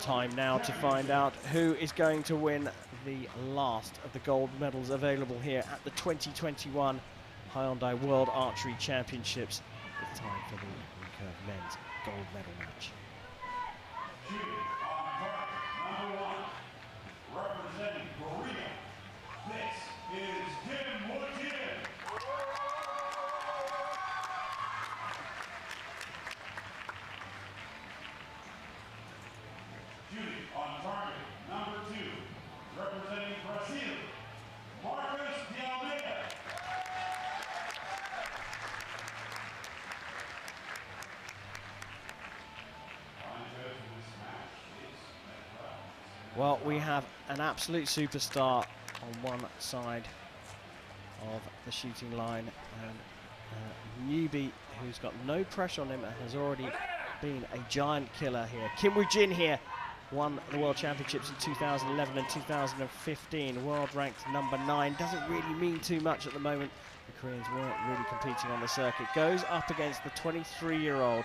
time now to find out who is going to win the last of the gold medals available here at the 2021 Hyundai World Archery Championships. It's time for the Recurve men's gold medal match. Number 1, representing Korea, this is Woojin. Shooting on target, number 2, representing Brazil, Well, we have an absolute superstar on one side of the shooting line, and a newbie who's got no pressure on him and has already been a giant killer here. Woojin here won the World Championships in 2011 and 2015, world ranked number 9. Doesn't really mean too much at the moment. The Koreans weren't really competing on the circuit. Goes up against the 23-year-old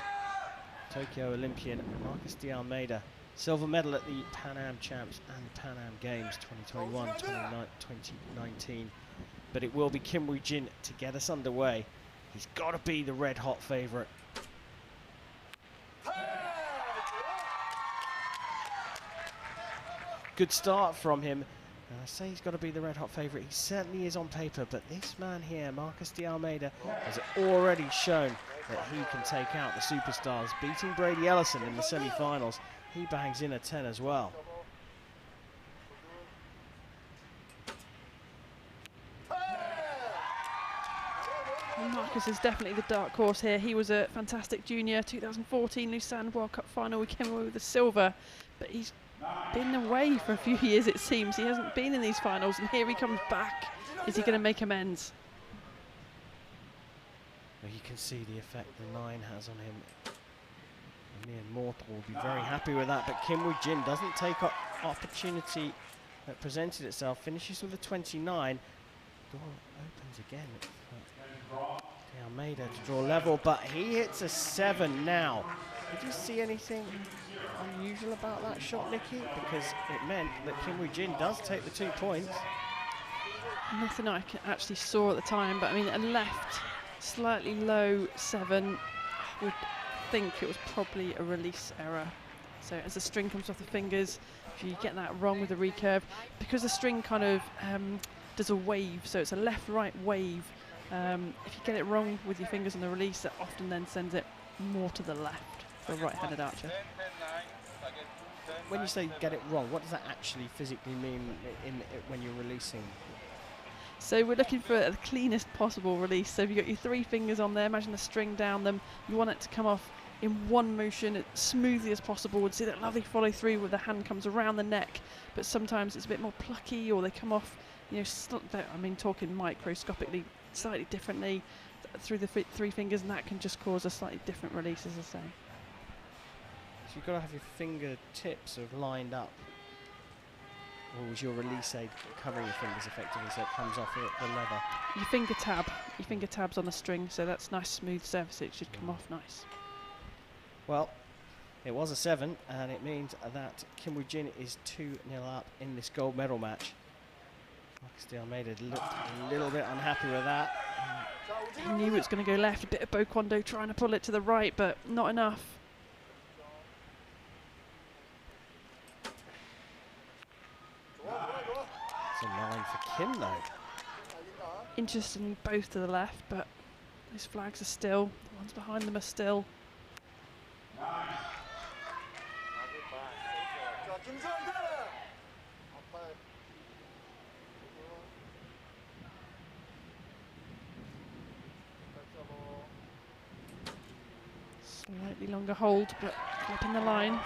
Tokyo Olympian Marcus de Almeida. Silver medal at the Pan Am Champs and the Pan Am Games 2021, 2019. But it will be Woojin to get us underway. He's got to be the red-hot favourite. Good start from him. And I say he's got to be the red-hot favourite. He certainly is on paper, but this man here, Marcus de Almeida, has already shown that he can take out the superstars, beating Brady Ellison in the semi-finals. He bangs in a 10 as well. Marcus is definitely the dark horse here. He was a fantastic junior, 2014 Lucerne World Cup final. We came away with the silver, but he's been away for a few years, it seems. He hasn't been in these finals, and here he comes back. Is he going to make amends? Well, you can see the effect the 9 has on him. The mere mortal will be very happy with that, but Woojin doesn't take opportunity that presented itself. Finishes with a 29. Door opens again. De Almeida to draw level, but he hits a 7 now. Did you see anything unusual about that shot, Nikki? Because it meant that Woojin does take the 2 points. Nothing I actually saw at the time, but I mean, a left, slightly low 7, would think it was probably a release error. So as the string comes off the fingers, if you get that wrong with the recurve, because the string kind of does a wave, so it's a left-right wave. If you get it wrong with your fingers on the release, that often then sends it more to the left for a right-handed archer. When you say get it wrong, what does that actually physically mean when you're releasing? So we're looking for the cleanest possible release. So if you've got your 3 fingers on there, imagine the string down them. You want it to come off in one motion as smoothly as possible. We'd see that lovely follow through where the hand comes around the neck, but sometimes it's a bit more plucky, or they come off, you know, I mean, talking microscopically, slightly differently through the 3 fingers, and that can just cause a slightly different release, as I say. So you've got to have your fingertips sort of lined up. Or was your release aid covering your fingers effectively so it comes off the leather? Your finger tab's on the string, so that's nice smooth surface. It should come off nice. Well, it was a 7, and it means that Woojin is 2-0 up in this gold medal match. Marcus de Almeida looked a little bit unhappy with that. He knew it was going to go left, a bit of Bo Kondo trying to pull it to the right, but not enough. It's a 9 for Kim, though. Interestingly, both to the left, but those flags are still. The ones behind them are still. Slightly longer hold, but flipping the line.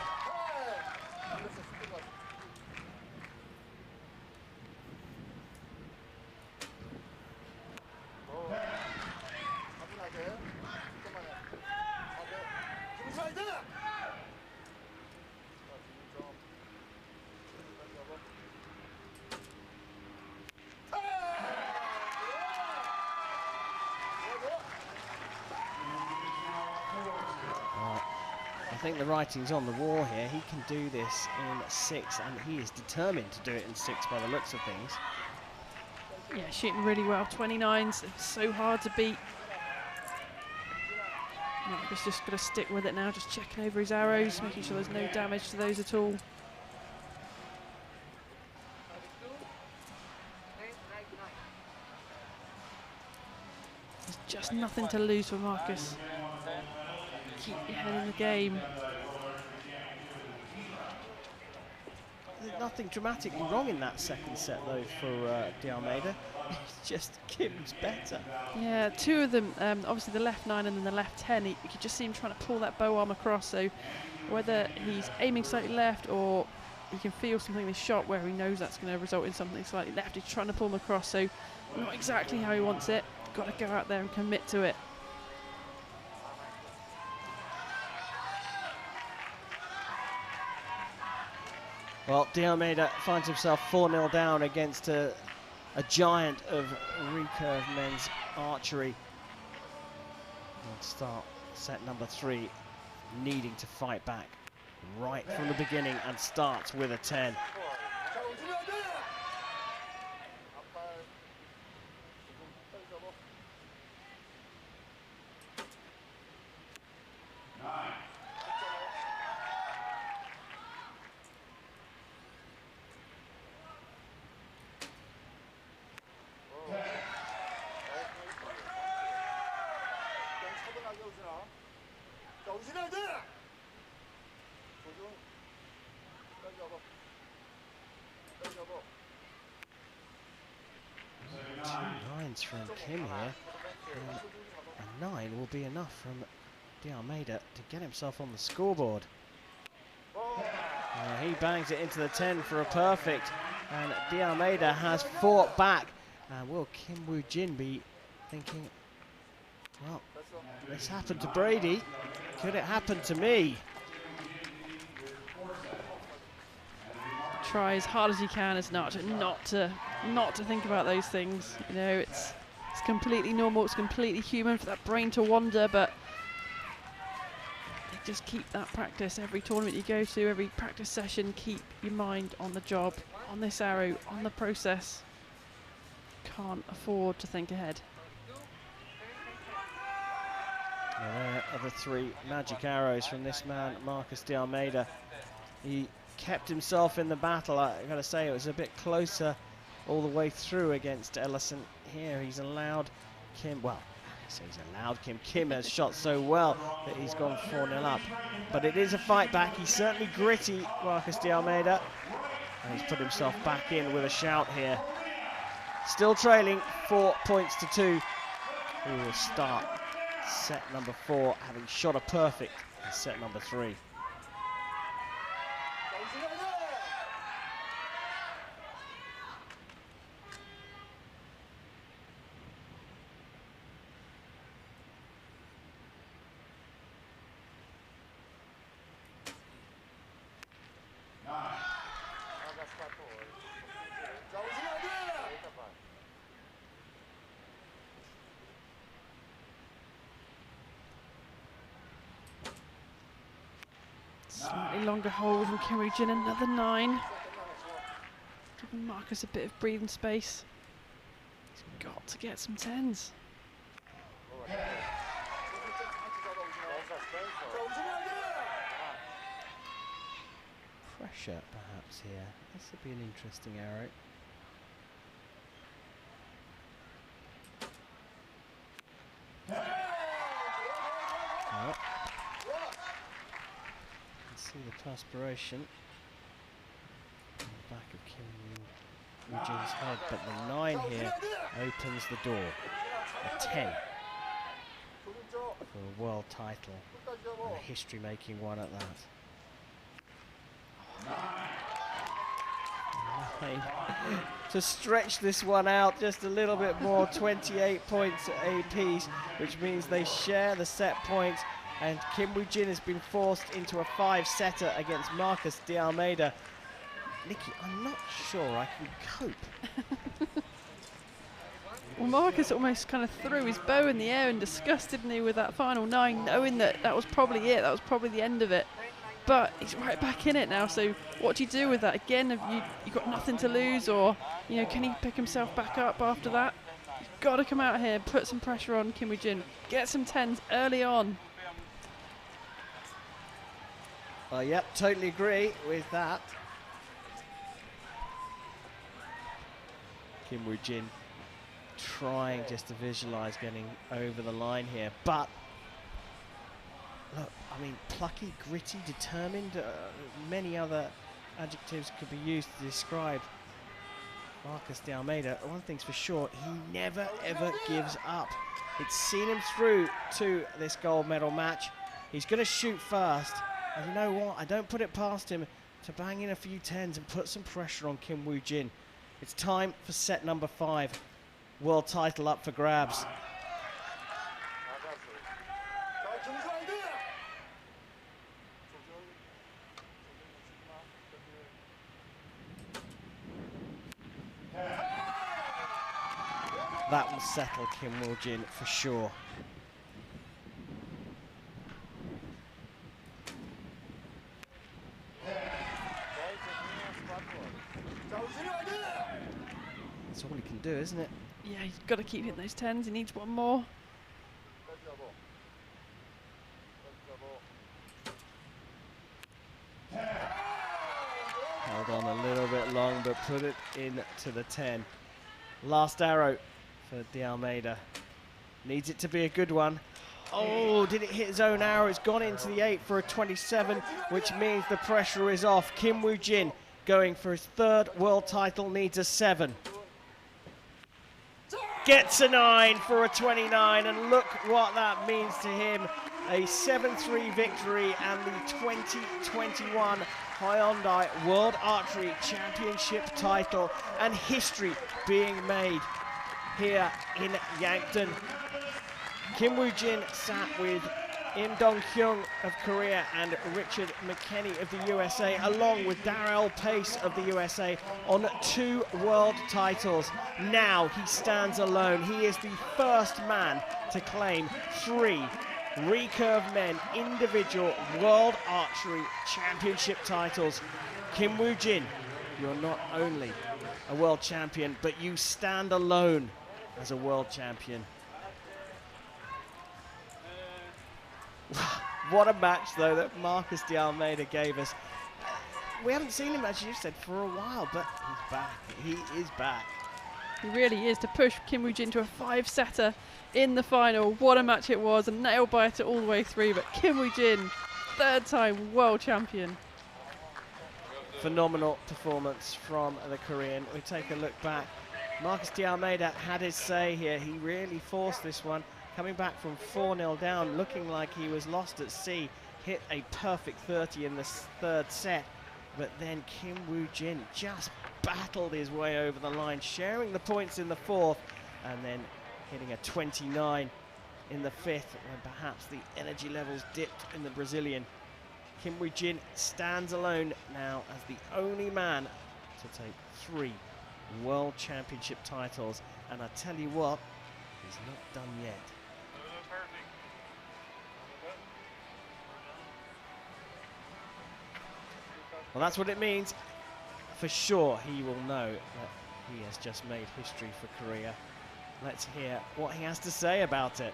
I think the writing's on the wall here. He can do this in 6, and he is determined to do it in 6 by the looks of things. Yeah, shooting really well. 29s, it's so hard to beat. Marcus just got to stick with it now, just checking over his arrows, making sure there's no damage to those at all. There's just nothing to lose for Marcus. Keep your head in the game. There's nothing dramatically wrong in that second set, though, for D'Almeida. It's just Kim's better. Yeah, two of them, obviously the left 9 and then the left 10, you could just see him trying to pull that bow arm across, so whether he's aiming slightly left or he can feel something in his shot where he knows that's going to result in something slightly left, he's trying to pull him across, so not exactly how he wants it. Got to go out there and commit to it. Well, D'Almeida finds himself 4-0 down against a giant of recurve men's archery. We'll start set number 3, needing to fight back right from the beginning, and starts with a 10. From Kim here, and a 9 will be enough from D'Almeida to get himself on the scoreboard. He bangs it into the 10 for a perfect, and D'Almeida has fought back. And will Kim Woojin be thinking, well, this happened to Brady, could it happen to me? Try as hard as you can as an archer not to think about those things. You know, it's completely normal, it's completely human for that brain to wander, but just keep that practice. Every tournament you go to, every practice session, keep your mind on the job, on this arrow, on the process. Can't afford to think ahead. There are the 3 magic arrows from this man, Marcus D'Almeida. He kept himself in the battle. I gotta say, it was a bit closer all the way through against Ellison. Here he's allowed Kim, well, so he's allowed Kim. Kim has shot so well that he's gone 4-0 up. But it is a fight back. He's certainly gritty, Marcus D'Almeida. And he's put himself back in with a shout here. Still trailing 4 points to 2. He will start set number 4, having shot a perfect in set number 3. Slightly longer hold from Kim Woojin, another 9. Giving Marcus a bit of breathing space. He's got to get some 10s. Pressure perhaps here. This would be an interesting arrow. Oh. See the perspiration on the back of Kim Woojin's head, but the 9 here opens the door. A 10 for a world title, and a history-making one at that. 9 to stretch this one out just a little bit more, 28 points apiece, which means they share the set points. And Kim Woojin has been forced into a 5-setter against Marcus D'Almeida. Nikki, I'm not sure I can cope. Well, Marcus almost kind of threw his bow in the air in disgust, didn't he, with that final 9, knowing that that was probably it, that was probably the end of it. But he's right back in it now, so what do you do with that? Again, have you got nothing to lose, or, you know, can he pick himself back up after that? You've got to come out here, put some pressure on Kim Woojin, get some 10s early on. Yep, totally agree with that. Kim Woojin trying just to visualize getting over the line here, but look, I mean, plucky, gritty, determined, many other adjectives could be used to describe Marcus de Almeida. One thing's for sure, he never ever gives up. It's seen him through to this gold medal match. He's going to shoot first, and you know what, I don't put it past him to bang in a few 10s and put some pressure on Kim Woojin. It's time for set number 5. World title up for grabs. That will settle Kim Woojin for sure. That's all he can do, isn't it? Yeah, he's got to keep hitting those 10s, he needs one more. Held on a little bit long, but put it into the 10. Last arrow for de Almeida. Needs it to be a good one. Oh, did it hit his own arrow? It's gone into the 8 for a 27, which means the pressure is off. Kim Woojin going for his 3rd world title, needs a 7. Gets a 9 for a 29, and look what that means to him. A 7-3 victory and the 2021 Hyundai World Archery Championship title, and history being made here in Yankton. Kim Woojin sat with Im Dong-hyung of Korea and Richard McKenny of the USA, along with Darrell Pace of the USA, on 2 world titles. Now he stands alone. He is the first man to claim 3 recurve men individual World Archery Championship titles. Kim Woojin, you're not only a world champion, but you stand alone as a world champion. What a match, though, that Marcus de Almeida gave us. We haven't seen him, as you said, for a while, but he's back. He is back. He really is, to push Kim Woojin to a 5-setter in the final. What a match it was, a nail-biter all the way through, but Kim Woojin, 3rd time world champion. Phenomenal performance from the Korean. We take a look back. Marcus de Almeida had his say here. He really forced this one. Coming back from 4-0 down, looking like he was lost at sea, hit a perfect 30 in the 3rd set. But then Kim Woojin just battled his way over the line, sharing the points in the 4th, and then hitting a 29 in the 5th, when perhaps the energy levels dipped in the Brazilian. Kim Woojin stands alone now as the only man to take 3 World Championship titles. And I tell you what, he's not done yet. Well, that's what it means. For sure, he will know that he has just made history for Korea. Let's hear what he has to say about it.